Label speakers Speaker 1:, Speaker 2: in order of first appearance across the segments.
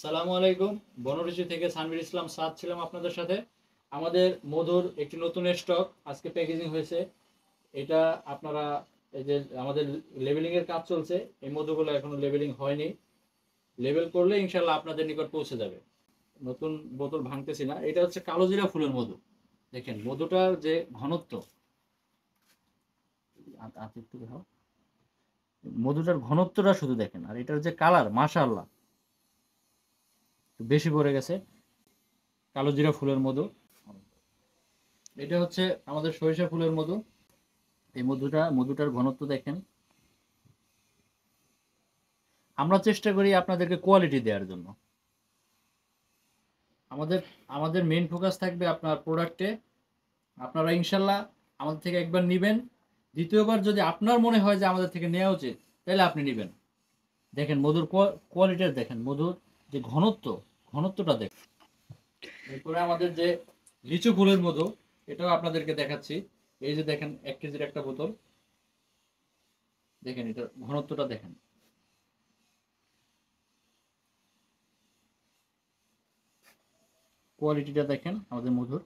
Speaker 1: সালামু আলাইকুম। বনরুচি থেকে সানভীর ইসলাম সাদ ছিলাম আপনাদের সাথে। আমাদের মধুর একটি নতুন স্টক আজকে প্যাকেজিং হয়েছে। এটা আপনারা এই যে আমাদের লেবেলিং এর কাজ চলছে, এই মধুগুলো এখনো লেবেলিং হয়নি। লেবেল করলে ইনশাল্লাহ আপনাদের নিকট পৌঁছে যাবে। নতুন বোতল ভাঙতেছি না। এটা হচ্ছে কালোজিরা ফুলের মধু। দেখেন মধুটার যে ঘনত্ব, একটু দেখাও। মধুটার ঘনত্বটা শুধু দেখেন, আর এটার যে কালার, মাশাআল্লাহ বেশি পড়ে গেছে। কালোজিরা ফুলের মধু। এটা হচ্ছে আমাদের সরিষা ফুলের মধু। এই মধুটার ঘনত্ব দেখেন। আমরা চেষ্টা করি আপনাদেরকে কোয়ালিটি দেওয়ার জন্য। আমাদের আমাদের মেইন ফোকাস থাকবে আপনার প্রোডাক্টে। আপনারা ইনশাল্লাহ আমাদের থেকে একবার নিবেন, দ্বিতীয়বার যদি আপনার মনে হয় যে আমাদের থেকে নেওয়া উচিত, তাহলে আপনি নিবেন। দেখেন মধুর কোয়ালিটিটা দেখেন, মধুর যে ঘনত্বটা দেখেন। এরপরে আমাদের যে লিচু ফুলের মধু, এটাও আপনাদেরকে দেখাচ্ছি। এই যে দেখেন 1 কেজির একটা বোতল, দেখেন এটার ঘনত্বটা দেখেন। কোয়ালিটিটা দেখেন আমাদের মধুর।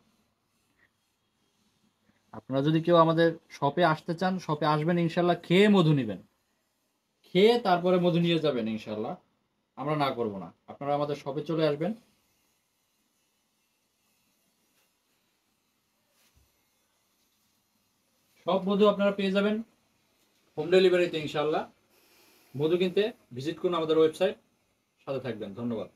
Speaker 1: আপনারা যদি কেউ আমাদের শপে আসতে চান, শপে আসবেন, ইনশাল্লাহ খেয়ে মধু নেবেন, খেয়ে তারপরে মধু নিয়ে যাবেন ইনশাল্লাহ। আমরা না করব না, আপনারা আমাদের শপে চলে আসবেন। সব মধু আপনারা পেয়ে যাবেন হোম ডেলিভারিতে ইনশাল্লাহ। মধু কিনতে ভিজিট করুন আমাদের ওয়েবসাইট। সাথে থাকবেন। ধন্যবাদ।